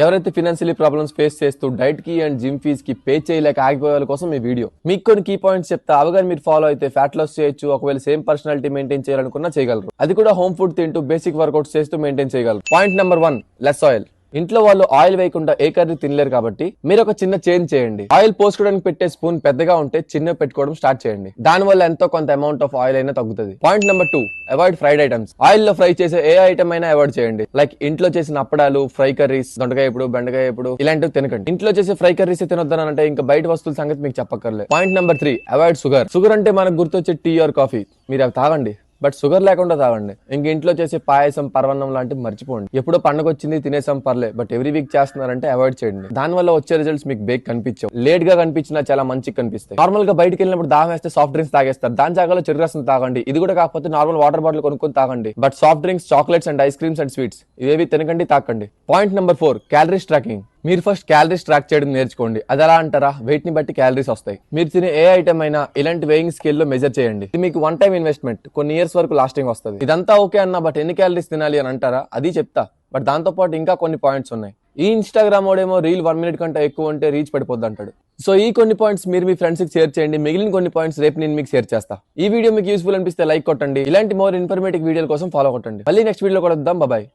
ఎవరైతే financially problems face చేస్తూ diet కి అండ్ జిమ్ ఫీజ్ కి పే చేయలేక ఆగిపోయే వాళ్ళ కోసం ఈ వీడియో. మీకు కొన్ని కీ పాయింట్స్ చెప్తా, అవగానే మీరు ఫాలో అయితే ఫ్యాట్ లాస్ చేయొచ్చు. ఒకవేళ సేమ్ పర్సనాలిటీ మెయింటైన్ చేయాలనుకున్నా చేయగలరు. అది కూడా హోమ్ ఫుడ్ తింటూ బేసిక్ వర్కౌట్స్ చేస్తూ మెయింటైన్ చేయగలరు. Point number 1, less oil. ఇంట్లో వాళ్ళు ఆయిల్ వేయకుండా ఏ కర్రీ తినలేరు కాబట్టి మీరు ఒక చిన్న చేంజ్ చేయండి. ఆయిల్ పోసుకోవడానికి పెట్టే స్పూన్ పెద్దగా ఉంటే చిన్న పెట్టుకోవడం స్టార్ట్ చేయండి. దాని వల్ల ఎంతో కొంత అమౌంట్ ఆఫ్ ఆయిల్ అయినా తగ్గుతుంది. Point number 2, avoid fried items. Oil లో ఫ్రై చేసే ఏ ఐటమ్ అయినా అవాయిడ్ చేయండి. లైక్ ఇంట్లో చేసిన అప్పడాలు, ఫ్రై కర్రీస్, దొండకాయ ఇప్పుడు, బెండకాయ ఇప్పుడు ఇలాంటివి తినకండి. ఇంట్లో చేసే ఫ్రై కర్రీస్ తినొద్దని అంటే ఇంకా బయట వస్తువుల సంగతి మీకు చెప్పక్కర్లేదు. Point number 3, avoid sugar. Sugar అంటే మనకు గుర్తొచ్చే టీ ఆర్ కాఫీ, మీరు అవి తాగండి, బట్ షుగర్ లేకుండా తాగండి. ఇంక ఇంట్లో చేసే పాయసం, పరవన్నం లాంటివి మర్చిపోండి. ఎప్పుడో పండుగ వచ్చింది తినేసాం పర్లేదు, బట్ ఎవ్రీ వీక్ చేస్తున్నారంటే అవాయిడ్ చేయండి. దాని వల్ల వచ్చే రిజల్ట్స్ మీకు బేక్ కనిపించవు. లేట్ గా కనిపించినా చాలా మంచిగా కనిపిస్తాయి. నార్మల్ గా బయటకు వెళ్ళినప్పుడు దాహం వేస్తే సాఫ్ట్ డ్రింక్స్ తాగేస్తారు, దాని జాగాలో చెరుకు రసం తాగండి. ఇది కూడా కాకపోతే నార్మల్ వాటర్ బాటిల్ కొనుక్కొని తాగండి. But soft drinks, chocolates and ice creams and sweets ఇవేవి తినకండి, తాకండి. Point number 4, calories tracking. మీరు ఫస్ట్ క్యాలరీస్ ట్రాక్ చేయడం నేర్చుకోండి. అది ఎలా అంటారా, వెయిట్ ని బట్టి క్యాలరీస్ వస్తాయి. మీరు తినే ఏ ఐటమ్ అయినా ఇలాంటి వేయింగ్ స్కేల్ లో మెజర్ చేయండి. ఇది మీకు వన్ టైం ఇన్వెస్ట్మెంట్, కొన్ని ఇయర్స్ వరకు లాస్టింగ్ వస్తుంది. ఇదంతా ఓకే అన్న, బట్ ఎన్ని క్యాలరీస్ తినాలి అని అంటారా, అది చెప్తా. బట్ దాంతో పాటు ఇంకా కొన్ని పాయింట్స్ ఉన్నాయి. ఈ ఇన్స్టాగ్రామ్ ఓడేమో రీల్ 1 minute కంటే ఎక్కువ ఉంటే రీచ్ పడిపోద్ది అంటాడు. సో ఈ కొన్ని పాయింట్స్ మీరు మీ ఫ్రెండ్స్ కి షేర్ చేయండి. మిగిలిన కొన్ని పాయింట్స్ రేపు నేను మీకు షేర్ చేస్తా. ఈ వీడియో మీకు యూస్ఫుల్ అనిపిస్తే లైక్ కొట్టండి. ఇలాంటి మోర్ ఇన్ఫర్మేటివ్ వీడియోల కోసం ఫాలో కొట్టండి. మళ్ళీ నెక్స్ట్ వీడియోలో కూడా వద్దాం. బాయ్.